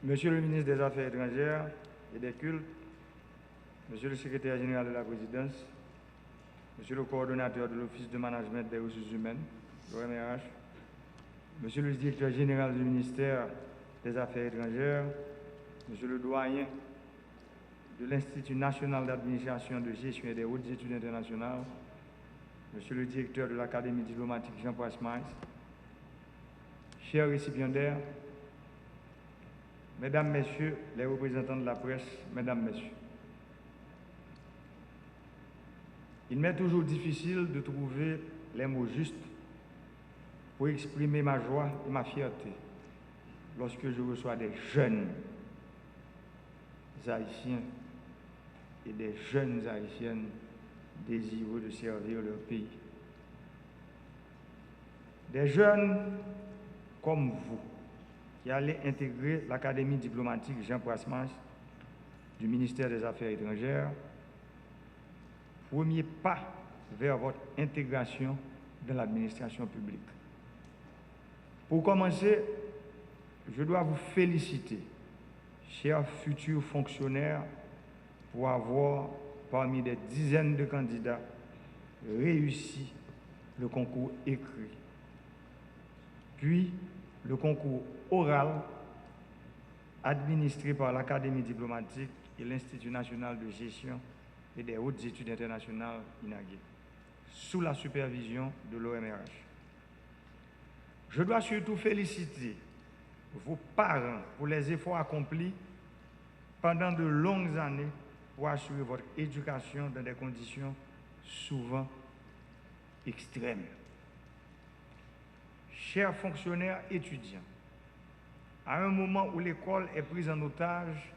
Monsieur le ministre des Affaires étrangères et des Cultes, Monsieur le secrétaire général de la présidence, Monsieur le coordonnateur de l'Office de management des ressources humaines, l'OMRH, Monsieur le directeur général du ministère des Affaires étrangères, Monsieur le doyen de l'Institut national d'administration de gestion et des hautes études internationales, Monsieur le directeur de l'Académie diplomatique Jean-Paul Maïs, chers récipiendaires, Mesdames, Messieurs les représentants de la presse, Mesdames, Messieurs, il m'est toujours difficile de trouver les mots justes pour exprimer ma joie et ma fierté lorsque je reçois des jeunes Haïtiens et des jeunes Haïtiennes désireux de servir leur pays. Des jeunes comme vous qui allez intégrer l'Académie diplomatique Jean-Paul Maïs du ministère des Affaires étrangères, premier pas vers votre intégration dans l'administration publique. Pour commencer, je dois vous féliciter, chers futurs fonctionnaires, pour avoir, parmi des dizaines de candidats, réussi le concours écrit, puis le concours oral administré par l'Académie diplomatique et l'Institut national de gestion et des hautes études internationales INAGE, sous la supervision de l'OMRH. Je dois surtout féliciter vos parents pour les efforts accomplis pendant de longues années pour assurer votre éducation dans des conditions souvent extrêmes. Chers fonctionnaires étudiants, à un moment où l'école est prise en otage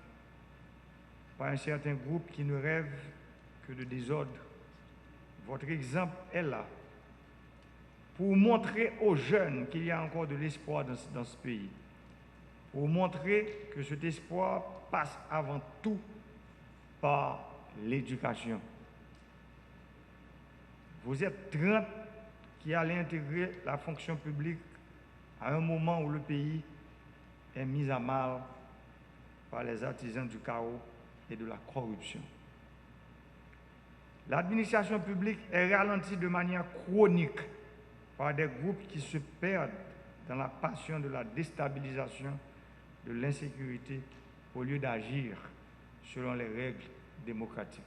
par un certain groupe qui ne rêve que de désordre, votre exemple est là pour montrer aux jeunes qu'il y a encore de l'espoir dans ce pays, pour montrer que cet espoir passe avant tout par l'éducation. Vous êtes 30 qui allez intégrer la fonction publique à un moment où le pays est mis à mal par les artisans du chaos et de la corruption. L'administration publique est ralentie de manière chronique par des groupes qui se perdent dans la passion de la déstabilisation, de l'insécurité, au lieu d'agir selon les règles démocratiques.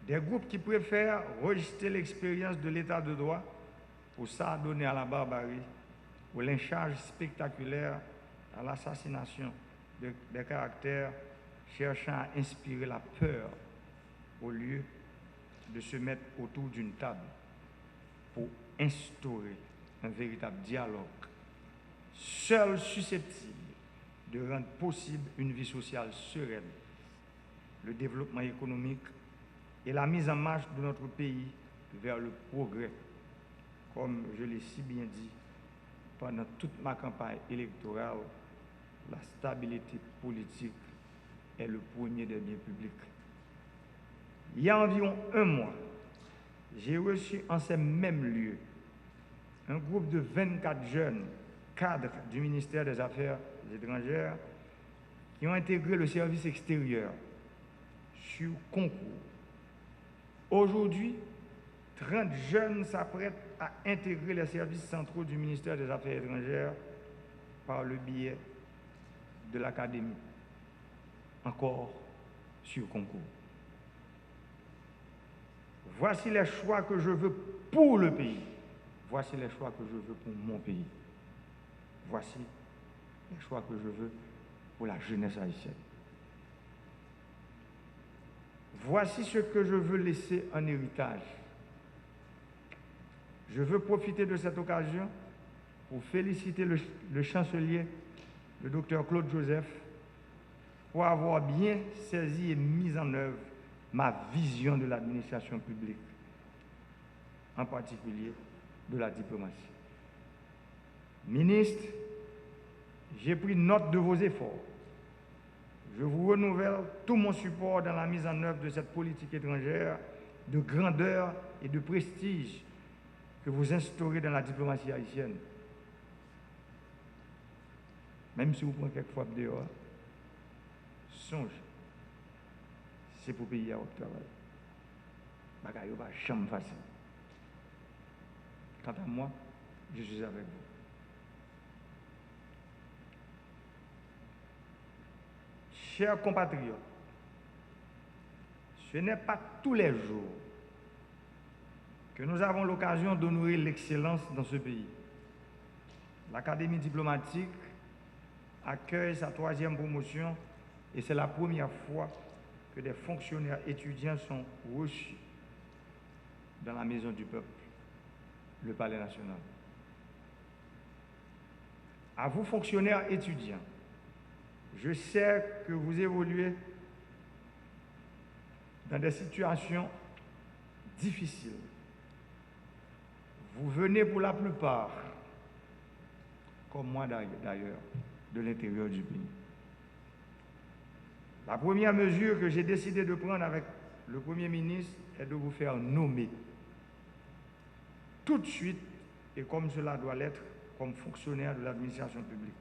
Des groupes qui préfèrent rejeter l'expérience de l'état de droit pour s'adonner à la barbarie, au lynchage spectaculaire, à l'assassination des caractères cherchant à inspirer la peur au lieu de se mettre autour d'une table pour instaurer un véritable dialogue, seul susceptible de rendre possible une vie sociale sereine, le développement économique et la mise en marche de notre pays vers le progrès, comme je l'ai si bien dit pendant toute ma campagne électorale, la stabilité politique est le premier des biens publics. Il y a environ un mois, j'ai reçu en ces mêmes lieux un groupe de 24 jeunes cadres du ministère des Affaires étrangères qui ont intégré le service extérieur sur concours. Aujourd'hui, 30 jeunes s'apprêtent à intégrer les services centraux du ministère des Affaires étrangères par le biais de l'Académie, encore sur concours. Voici les choix que je veux pour le pays. Voici les choix que je veux pour mon pays. Voici les choix que je veux pour la jeunesse haïtienne. Voici ce que je veux laisser en héritage. Je veux profiter de cette occasion pour féliciter le chancelier, le docteur Claude Joseph, pour avoir bien saisi et mis en œuvre ma vision de l'administration publique, en particulier de la diplomatie. Ministre, j'ai pris note de vos efforts. Je vous renouvelle tout mon support dans la mise en œuvre de cette politique étrangère de grandeur et de prestige que vous instaurez dans la diplomatie haïtienne. même si vous prenez quelques fois dehors, songe, c'est pour payer à votre travail. Bagaille pas jamais facile. Quant à moi, je suis avec vous. Chers compatriotes, ce n'est pas tous les jours que nous avons l'occasion d'honorer l'excellence dans ce pays. L'Académie diplomatique accueille sa 3e promotion et c'est la première fois que des fonctionnaires étudiants sont reçus dans la Maison du Peuple, le Palais national. À vous, fonctionnaires étudiants, je sais que vous évoluez dans des situations difficiles. Vous venez pour la plupart, comme moi d'ailleurs, de l'intérieur du pays. La première mesure que j'ai décidé de prendre avec le Premier ministre est de vous faire nommer tout de suite, et comme cela doit l'être, comme fonctionnaire de l'administration publique.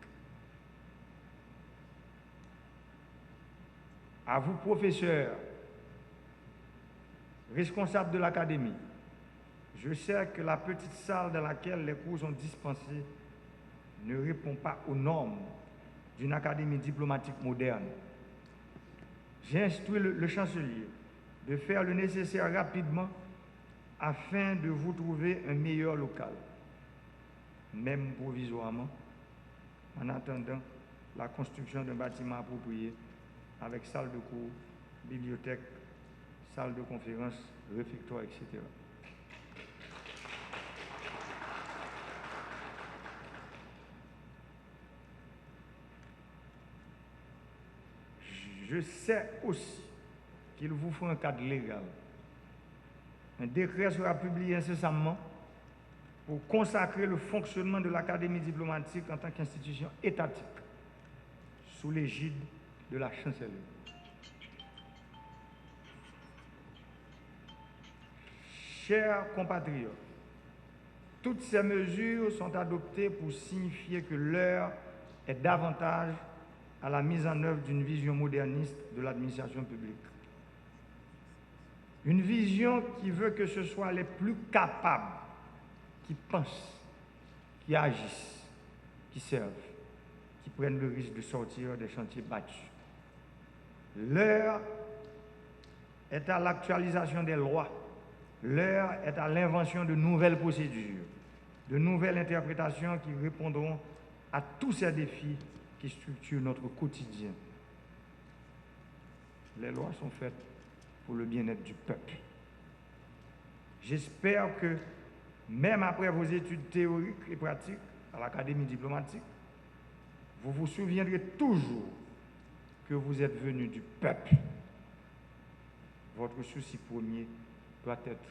À vous, professeurs, responsables de l'académie, je sais que la petite salle dans laquelle les cours sont dispensés ne répond pas aux normes d'une académie diplomatique moderne. J'ai instruit le chancelier de faire le nécessaire rapidement afin de vous trouver un meilleur local, même provisoirement, en attendant la construction d'un bâtiment approprié avec salle de cours, bibliothèque, salle de conférence, réfectoire, etc. Je sais aussi qu'il vous faut un cadre légal. Un décret sera publié incessamment pour consacrer le fonctionnement de l'Académie diplomatique en tant qu'institution étatique, sous l'égide de la chancellerie. Chers compatriotes, toutes ces mesures sont adoptées pour signifier que l'heure est davantage à la mise en œuvre d'une vision moderniste de l'administration publique. Une vision qui veut que ce soit les plus capables qui pensent, qui agissent, qui servent, qui prennent le risque de sortir des chantiers battus. L'heure est à l'actualisation des lois. L'heure est à l'invention de nouvelles procédures, de nouvelles interprétations qui répondront à tous ces défis qui structurent notre quotidien. Les lois sont faites pour le bien-être du peuple. J'espère que, même après vos études théoriques et pratiques à l'Académie diplomatique, vous vous souviendrez toujours que vous êtes venu du peuple. Votre souci premier doit être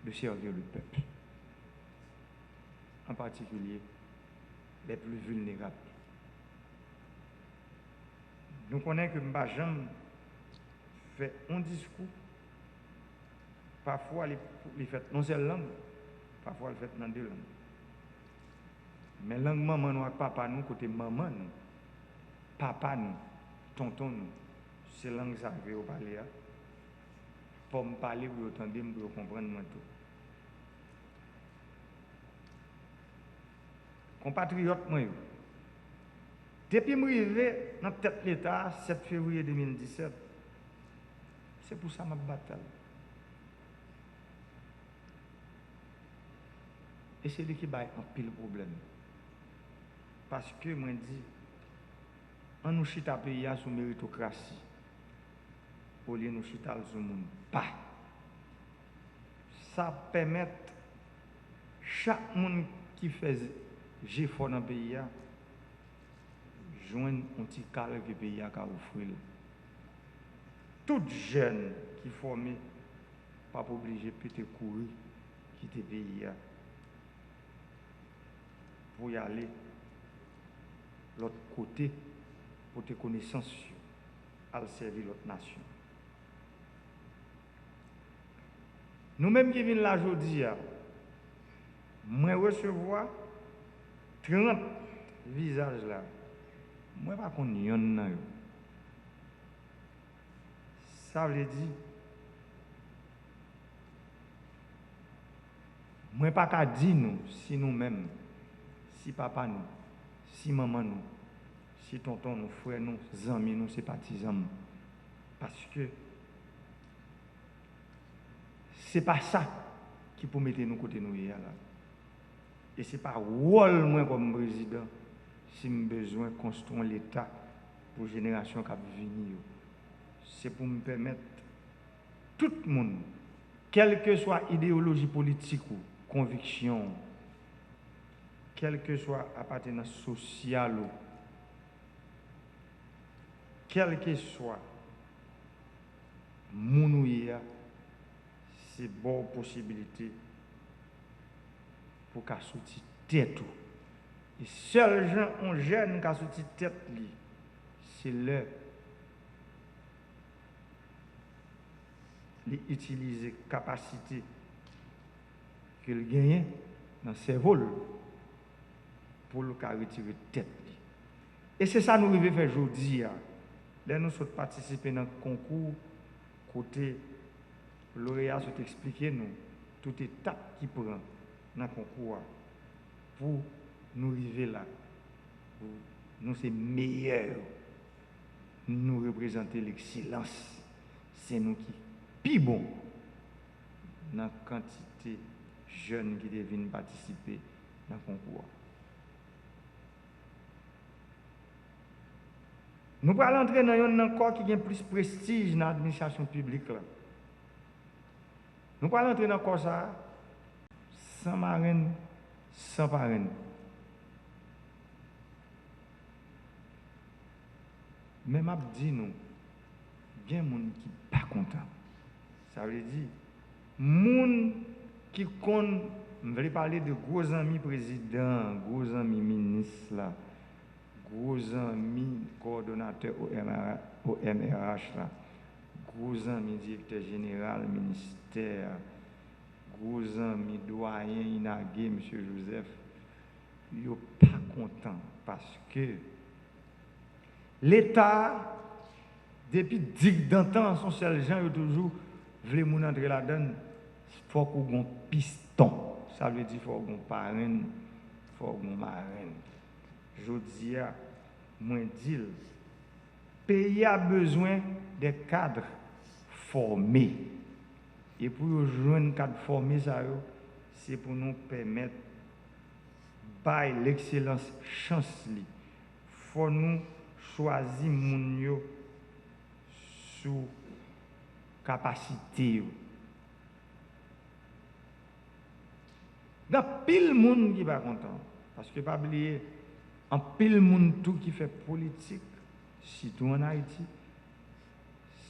de servir le peuple, en particulier les plus vulnérables. Nous connaissons que Mbajam fait un discours, parfois il fait dans une langue, parfois il fait dans 2 langues. Mais langue maman nous, papa nous, côté maman nous, papa nous, tonton nous, c'est langue ça que vous parlez. Pour me parler, vous entendez, pour comprendre moi tout. Compatriotes, moi, depuis que je suis arrivé dans tête de l'État, 7 février 2017, c'est pour ça que je me bataille. Et c'est lui qui a un pile problème. Parce que, moi, je dis, on nous chita pays sous méritocratie. Au lieu de nous chita sur le monde. Pas. Ça permet chaque monde qui fait effort dans le pays joindre un petit cadre que le pays a offert. Tout jeune qui formé, pas obligé de courir, quitter le pays pour y aller l'autre côté pour tes connaissances à servir l'autre nation. Nous-mêmes qui venons là aujourd'hui, moi recevoir 30 visage là, moi pas qu'on yon nan yo. Ça veut dire moi pas qu'à dire nous si nous-mêmes, si papa nous, si maman nous, si tonton nous, frères nous, amis nous, c'est partisans. Parce que c'est pas ça qui peut mettre nous côté nous hier là. Et c'est pas rôle moi comme président si j'ai besoin de construire l'État pour la génération qui va venir. C'est pour me permettre tout le monde, quelle que soit idéologie politique ou conviction, quelle que soit appartenance sociale, quelle que soit mon c'est bonne possibilité pour qu'à sortir tête. Et seuls gens ont jeune qui sortir tête, c'est leur utiliser capacité qu'il gagne dans le cerveau pour le retirer tête. Et c'est ça que nous devons faire aujourd'hui. Là, nous sommes participés dans le concours, côté lauréat sont expliqué nous toute étape qui prend dans le concours pour nous arriver là. Pour nous, c'est meilleur. Nous représenter l'excellence. C'est nous qui plus bon dans la quantité de jeunes qui deviennent participer dans le concours. Nous allons entrer dans un corps qui a plus de prestige dans l'administration publique. Là. Nous allons entrer dans un corps ça, sans marraine, sans parraine. Mais je dis nous, il y a des gens qui ne sont pas contents. Ça veut dire, les gens qui comptent, je vais parler de gros amis présidents, gros amis ministres, là, gros amis coordonnateurs au MRH, là, gros amis directeur général, ministère, gros amis doyen, Inagé, M. Joseph, ils ne sont pas contents parce que l'État, depuis 10 ans, son seul gens, ils toujours voulu moun entrer là-dedans, il faut qu'on ait un piston. Ça veut dire qu'il faut qu'on ait un parrain, il faut qu'on ait un marraine. Je dis, moi, dis, le pays a besoin de cadres formés. Et pour joindre un cadre formé, c'est pour nous permettre de l'excellence chance. Il faut nous choisir moun yo sous capacité. Il y a pile monde qui va content. Parce que pas oublier, en pile monde tout qui fait politique, surtout en Haïti,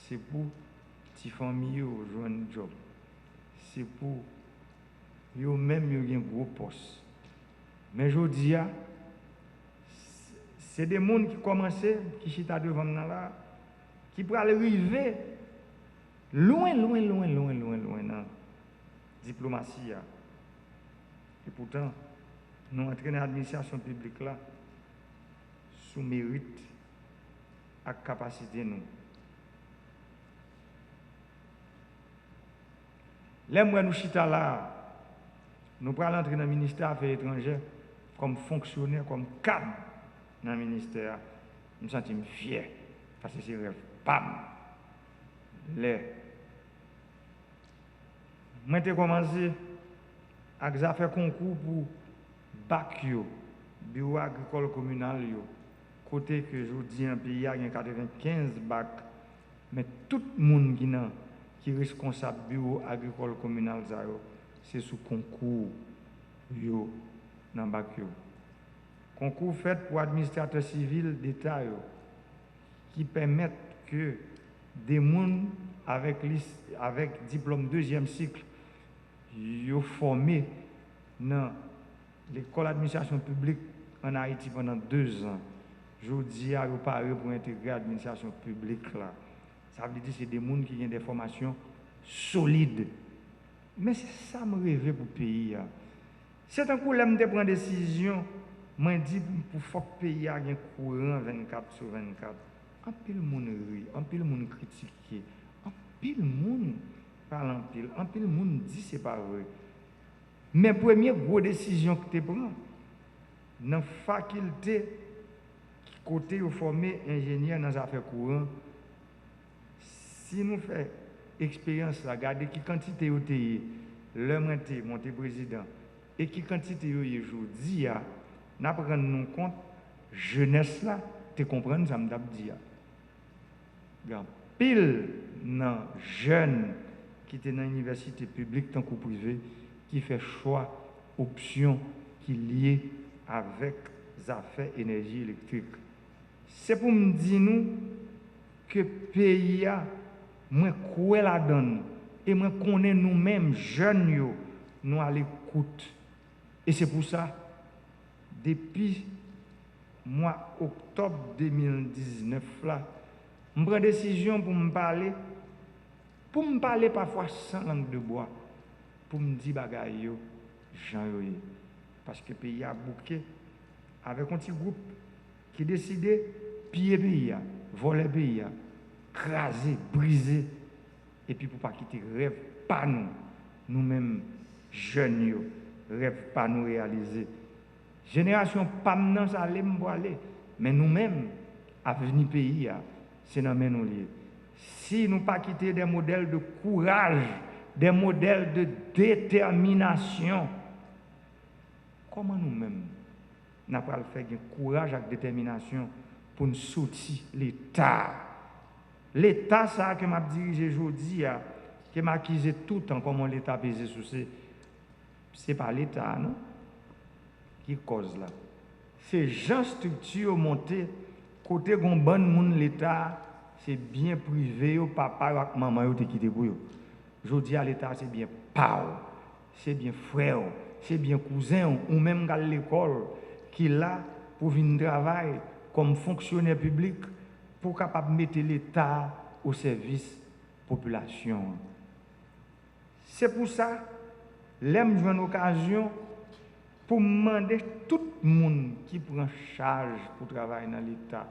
c'est pour les familles jouer un job. C'est pour eux-mêmes qui ont un gros poste. Mais je dis, c'est des gens qui commencent, qui sont devant nous là, qui pourraient arriver loin dans la diplomatie. Et pourtant, nous entrons dans l'administration publique là, sous mérite et capacité nous. Là, nous chita là, nous allons entrer dans le ministère des Affaires étrangères comme fonctionnaire, comme cadre dans le ministère. Je me sens fier parce que c'est rêve. Pam! Là, j'ai commencé à faire concours pour BAC, Bureau agricole communal, côté que je dis un pays, il y a 95 BAC, mais tout le monde qui est responsable du bureau agricole communal, c'est sous concours dans le BAC. Concours fait pour administrateur civil d'État qui permettent que des gens avec diplôme deuxième cycle sont formés dans l'école d'administration publique en Haïti pendant 2 ans. Je dis à eux parler pour intégrer l'administration publique là. Ça veut dire que c'est des gens qui ont des formations solides. Mais c'est ça que je rêve pour le pays. C'est un coup là, je prends une décision Moi, dis pour faut que le pays ait un courant 24 sur 24. Un pile monde rit, un pile monde critiqué, un pile monde parle en pile, un pile monde dit c'est pas vrai. Mais première grosse décision que tu prends, dans la faculté, côté où formé ingénieur dans les affaires courantes, si nous faisons expérience, regardez qui quantité vous avez, le monté président, et qui quantité vous avez aujourd'hui, nous prenons compte, jeunesse là, tu comprends ça me dit. Il y a pile de jeunes qui étaient dans l'université publique tant que privée, qui fait choix, option qui liée avec les affaires énergie électrique. C'est pour me dire nous que le pays a, moi, quoi la donne, et moi, connais nous-mêmes, jeunes, nous à l'écoute. Et c'est pour ça, depuis mois octobre 2019, là, je prends décision pour me parler parfois sans langue de bois, pour me dire bagaille, Jean. Parce que le pays a bouqué avec un petit groupe qui décidait piller le pays, voler le pays, craser, briser, et puis pour ne pas quitter rêve, pas nous, nous-mêmes, jeunes, rêve pas nous réaliser. Génération pas maintenant ça allait me aller, mais nous-mêmes, à venir pays, c'est dans nous liés. Si nous pas quitter des modèles de courage, des modèles de détermination, comment nous-mêmes n'a pas fait du courage et détermination pour nous sortir l'État. L'État, ça que m'a dirigé aujourd'hui, que m'a accusé tout le temps comment l'État pesé sur c'est pas l'État, non? Qui cause là. C'est gens structure montée, côté gon bon monde l'État, c'est bien privé, papa et maman qui quitté pour eux. Aujourd'hui à l'État, c'est bien pao, c'est bien frère, c'est bien cousin, ou même à l'école, qui est là pour venir travailler comme fonctionnaire public, pour capable mettre l'État au service de la population. C'est pour ça, j'aime jouer une occasion pour demander tout le monde qui prend charge pour travailler dans l'État,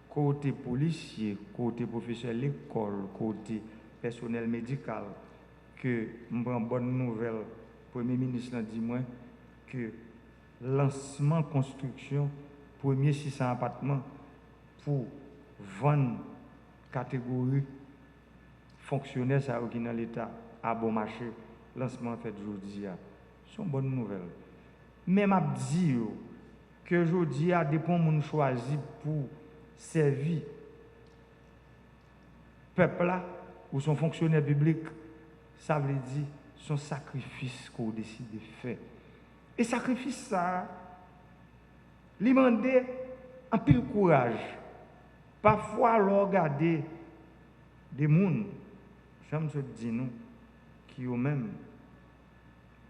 côté policier, côté professeur de l'école, côté personnel médical, que je prends bonne nouvelle, le Premier ministre a dit moi que lancement construction, premier 600 appartements pour 20 catégories fonctionnaires qui sont dans l'État à bon marché, lancement fait aujourd'hui. C'est une bonne nouvelle. Même à dire que aujourd'hui, il des gens choisi pour servir le peuple là, ou son fonctionnaire public, ça veut dire son sacrifice qu'on décide de faire. Et sacrifice ça, il demande un peu de courage. Parfois, on regarde des gens, j'aime se dire nous, qui eux-mêmes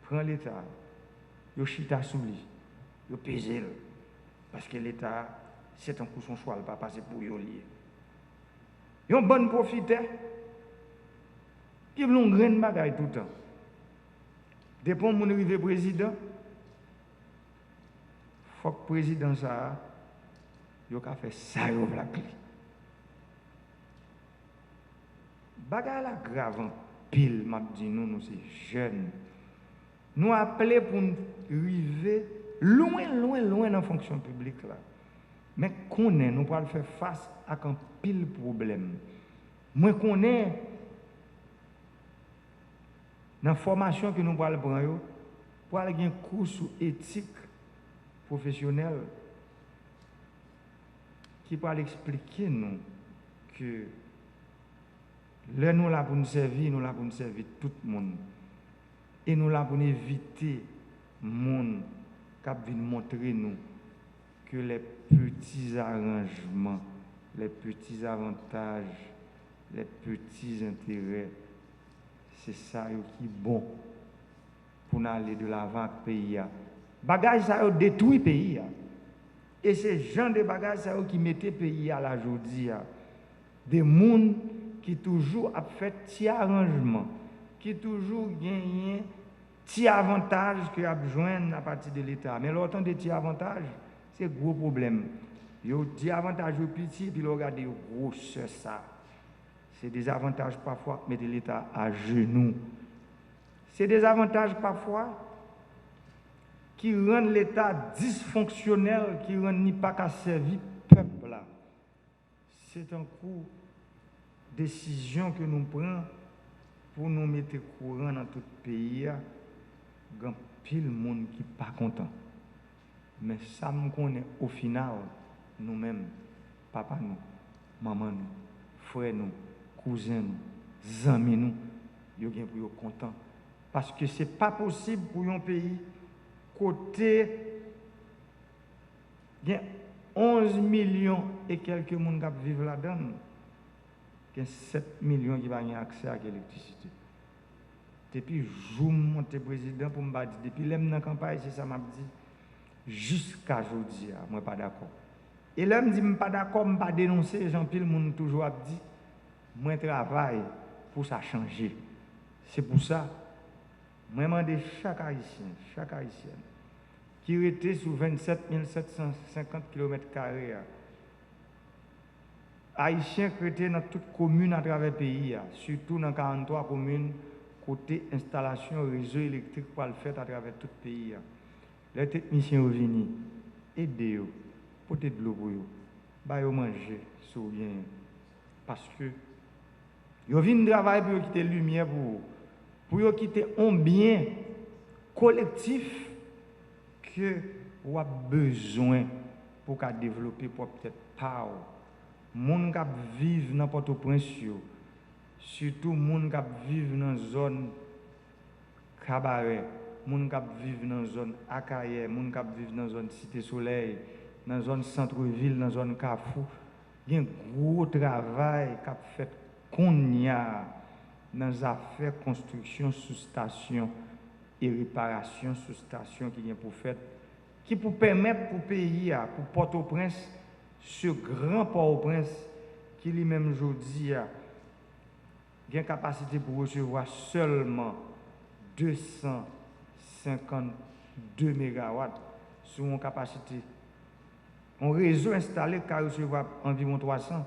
prennent l'État, ils chita sous lui, ils pèsent parce que l'État, c'est un coup son choix, il ne va pas passer pour eux lier. Ils ont bon profiteur, ils ont une grande bagaille tout le temps. Depuis que mon arrivé président, il faut que le président ça, il a fait ça, il a fait bagaille la grave en pile, m'a dit nous c'est jeunes. Nous appelons pour nous arriver loin dans la fonction publique là. Mais qu'on est, nous pouvons faire face à un pile problème. Moi qu'on est dans la formation que nous pouvons prendre, pour aller un cours sur éthique professionnelle qui peut expliquer nous que là nous là pour nous servir, nous là pour nous servir tout le monde. Et nous là pour éviter le monde qui vient montrer nous que les petits arrangements, les petits avantages, les petits intérêts, c'est ça qui est bon pour nous aller de l'avant avec le pays. Bagage ça détruit le pays. Et c'est genre de bagages qui mettent le pays à la journée. Des gens qui toujours a fait petit arrangement, qui toujours gagnent petit avantage que a besoin à partir de l'État. Mais l'autant de petits avantages, C'est un gros problème. Yo dit avantage au petit, puis le regardez gros ça. C'est des avantages parfois mettre l'État à genoux. C'est des avantages parfois qui rendent l'État dysfonctionnel, qui rendent ni pas qu'à servir le peuple là. C'est un coup de décision que nous prenons pour nous mettre courant dans tout le pays. Il y a pile de monde qui n'est pas content. Mais ça me connaît au final, nous-mêmes, papa nous, maman nous, frère nous, cousins nous, amis nous, nous sommes contents. Parce que ce n'est pas possible pour un pays côté, il y a 11 millions et quelques personnes qui vivent là-dedans, il y a 7 millions qui n'ont pas accès à l'électricité. Depuis que je suis président pour me dire, depuis que je suis dans la campagne, c'est ça que je dit, jusqu'à aujourd'hui, je ne suis pas d'accord. Et là, je me dis, je ne suis pas d'accord, je ne suis pas dénoncer, Jean-Pierre, le monde toujours a dit, je travaille pour ça changer. C'est pour ça, je demande chaque Haïtien, qui était sur 27 750 km², Haïtiens qui étaient dans toute commune à travers le pays, surtout dans 43 communes, côté installation réseau électrique pour le faire à travers tout le pays. Les techniciens sont venus, aider, porter de l'eau pour eux, manger, sourire. Parce que ils viennent travailler pour quitter la lumière pour quitter un bien collectif que vous avez besoin pour développer pour peut-être pas. Les gens qui vivent dans Port-au-Prince, surtout les gens qui vivent dans la zone Cabaret, les gens qui vivent dans la zone Akaye, les gens qui vivent dans la zone Cité Soleil, dans la zone centre-ville, dans la zone Carrefour, il y a un gros travail qui a fait qu'on y a dans les affaires de construction sous station et réparation sous station qui vient pour faire, qui pour permettre pour le pays, pour Port-au-Prince, ce grand Port-au-Prince qui lui-même aujourd'hui a une capacité pour recevoir seulement 252 MW sur une capacité. Un réseau installé qui a recevoir environ 300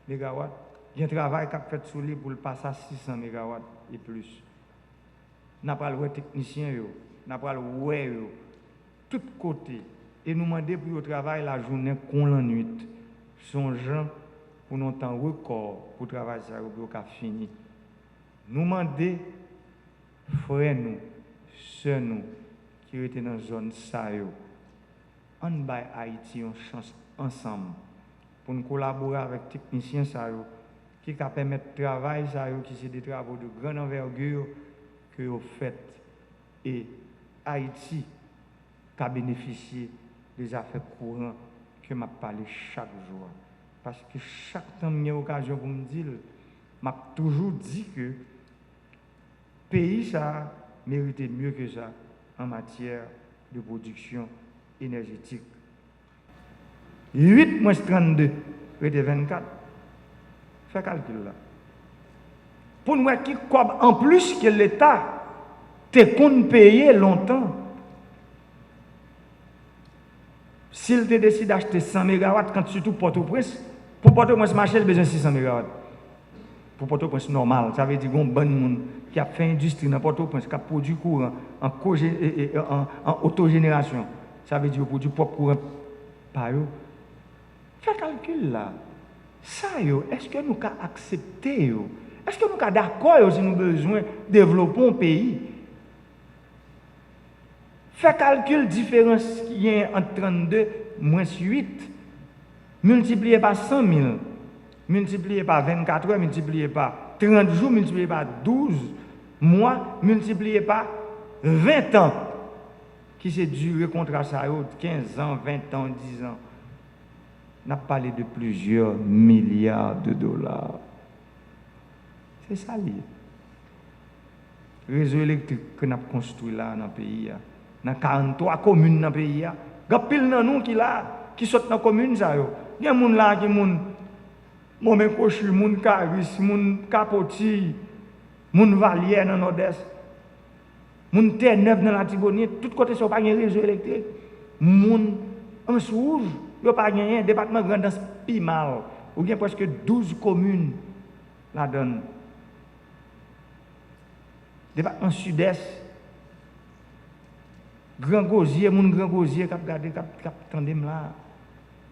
MW. Il y a un travail qui a fait sur lui pour le passer à 600 MW et plus. Nous avons le technicien, nous avons le tout côté. Et nous demandons pour le travail la journée qu'on la nuit. Songeant pour nous temps record pour travailler ça pour fini. Nous demandons, frères nous, sœurs nous, qui étaient dans la zone Sayo, on va Haïti une chance ensemble pour nous collaborer avec les techniciens Sayo, qui permettent de travail Sayo, qui sont des travaux de grande envergure que vous faites. Et Haïti a bénéficié des affaires courantes que je parle chaque jour. Parce que chaque temps que j'ai l'occasion pour me dire, je toujours dit que le pays ça méritait mieux que ça en matière de production énergétique. 8 moins 32, c'était 24. Fais calcul là. Pour nous, qui en plus que l'État te compte payer longtemps. S'il te décide d'acheter 100 MW, quand surtout Port-au-Prince, pour Port-au-Prince marché, il a besoin de 600 MW. Pour Port-au-Prince normal, ça veut dire qu'il y a un bon monde qui a fait industrie dans Port-au-Prince, qui a produit courant en autogénération. Ça veut dire qu'il produit propre courant par eux. Fais calcul là. Ça, est-ce que nous avons accepté? Est-ce que nous sommes d'accord si nous avons besoin de développer un pays? Fais calcul différence qui est entre 32 moins 8, multiplié par 100 000, multiplié par 24 heures, multiplié par 30 jours, multiplié par 12 mois, multiplié par 20 ans, qui s'est duré contrat ça, 15 ans, 20 ans, 10 ans. On a parlé de plusieurs milliards de dollars. C'est ça lié. Le réseau électrique que nous avons construit là dans le pays, dans 43 communes dans le pays, il y a pile de nous qui sont dans la commune. Il y a des gens là qui sont Momen Kochu, moun Karis, moun Kapoti, moun Valier dans le nord-est, moun Terre-Neuve dans la Tibonite, tout côté sur pas un réseau électrique. Moun En Sourouge, il n'y a pas gagné. Département Grand Anse, pi mal. Ou bien presque 12 communes la donne. Département Sud-Est, Grand Gosier, mon Grand Gosier, qui a regardé, qui a tendem là.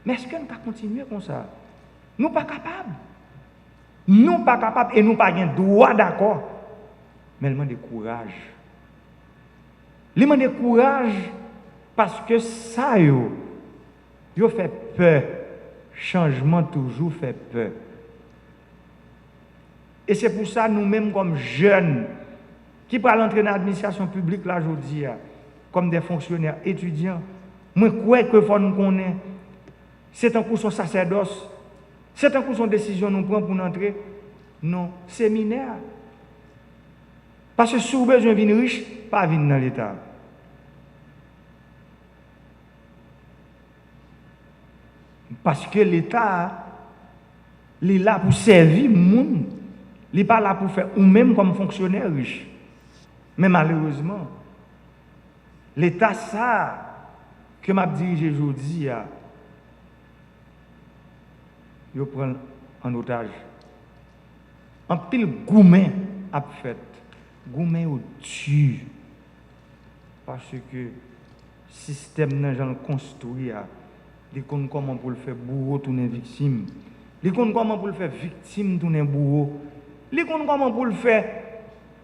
Mais est-ce qu'on peut continuer comme ça? Nous pas capables. Nous pas capables et nous pas gain droit d'accord. Mais il demande courage. Il demande courage parce que ça yo fait peur. Changement toujours fait peur. Et c'est pour ça nous-mêmes comme jeunes qui parlent entrer dans l'administration publique là aujourd'hui comme des fonctionnaires étudiants, moi crois que faut nous connaître. C'est un coup son sacerdoce. C'est un coup son décision nous prend pour entrer non séminaire. Parce que si vous avez besoin de venir riche, pas venir dans l'État. Parce que l'État, il est là pour servir le monde. Il n'est pas là pour faire ou même comme fonctionnaire riche. Mais malheureusement, l'État, ça, que m'a dirigé aujourd'hui, il prend en otage. En pile goumen a fait. Goumen au tue. Parce que le système n'a jamais construit. Il connaît comment pour le faire bourreau tourner victime. Il connaît comment pour le faire victime tourner bourreau. Il connaît comment pour le faire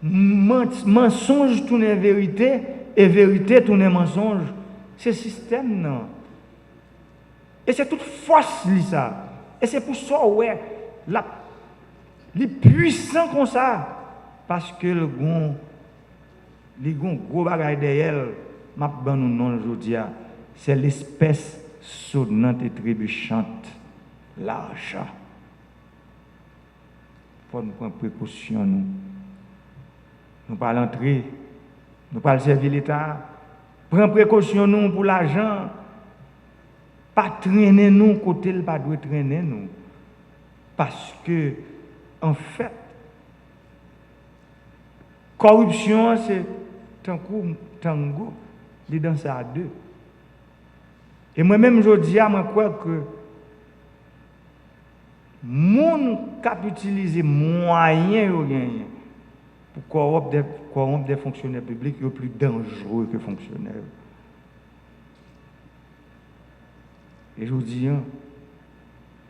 mensonge tourner vérité et vérité tourner mensonge. C'est le système non. Et c'est toute force ça. Et c'est pour ça ouais les puissants comme ça parce que le gros bagage derrière m'a ban nous non aujourd'hui c'est l'espèce sonnante et trébuchante l'argent. Faut nous prendre précaution nous pas l'entrer nous pas servir l'État prendre précaution nous pour l'argent pas traîner nous côté le pas doit traîner nous parce que en fait corruption c'est tango les danser à deux et moi-même je dis à moi crois que moun cap utiliser moyens yo gagner pour corrompre des fonctionnaires publics est plus dangereux que fonctionnaires. Et je vous dis,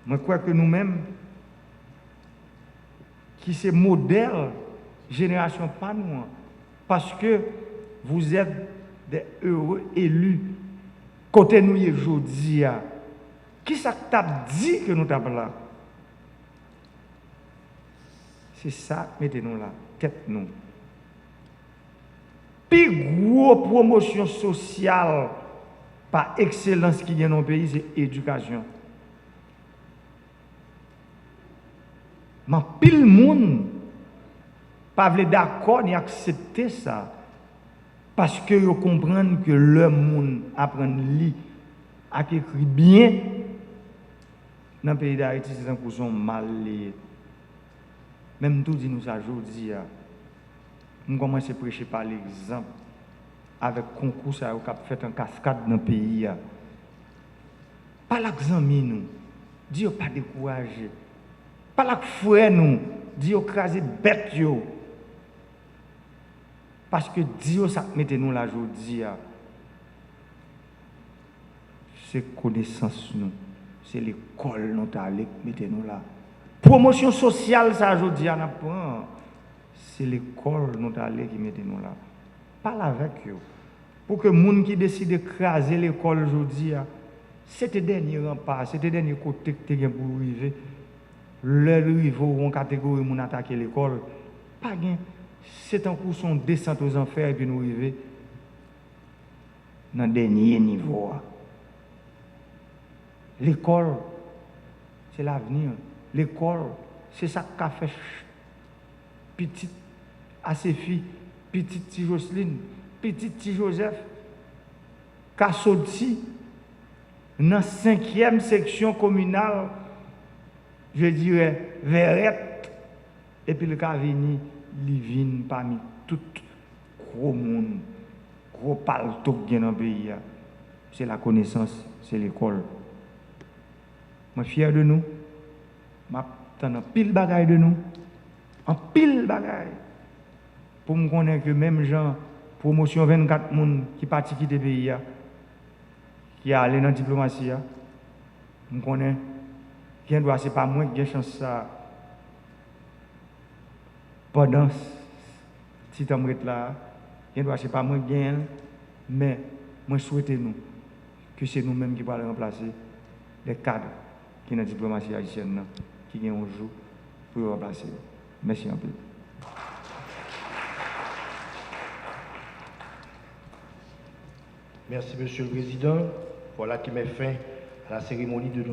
moi je crois que nous-mêmes, qui c'est modèle, génération pas nous, parce que vous êtes des heureux élus, côté nous aujourd'hui, qui ça t'a dit que nous t'avons là? C'est ça, mettez-nous là, tête nous. Plus gros promotion sociale par excellence qui y a dans le pays, c'est l'éducation. Mais pile monde pas veut d'accord ni accepter ça parce que ils comprennent que le monde apprend lire à écrire bien dans le pays d'Haïti c'est un cousin mal lié. Même tout dit nous ça aujourd'hui nous commençons à prêcher par l'exemple avec concours ça qui a fait en cascade dans le pays. Pas l'exemple nous Dieu pas décourager. Pas la frère nous Dieu craser bête yo. Parce que Dieu ça mettez nous là aujourd'hui c'est connaissance nous, c'est l'école nous allé mettez nous là. Promotion sociale ça aujourd'hui on apprend. C'est l'école nous allé qui mettez nous là. Parle avec eux. Pour que les gens qui décident d'écraser l'école aujourd'hui, c'était le dernier rempart, c'était le dernier côté que tu as pour arriver. Le niveau en catégorie pour attaquer l'école, pas gain. C'est un coup son descente aux enfers et puis nous arriver dans le dernier niveau. L'école, c'est l'avenir. L'école, c'est ça qu'a fait petite à ses filles, petite T. Jocelyne, petite T. Joseph, qu'a sorti dans la 5e section communale, je dirais, Verrette, et puis le cas venu, il vient parmi tout gros monde, gros palto qui est dans le pays. c'est la connaissance, c'est l'école. Je suis fier de nous. Je suis en pile bagaille de nous. En pile bagaille. Pour me connaître que même gens, promotion 24 personnes qui partent quitter le pays, qui a allé dans la diplomatie, je connais. Ce n'est pas moi qui ai chance ça. Pendant ce temps là, ce n'est pas moi qui ai, mais moi souhaite nous que c'est nous-mêmes qui allons remplacer les cadres qui sont dans la diplomatie haïtienne, qui ont un jour pour remplacer. Merci un peu. Merci, Monsieur le Président. Voilà qui met fin à la cérémonie de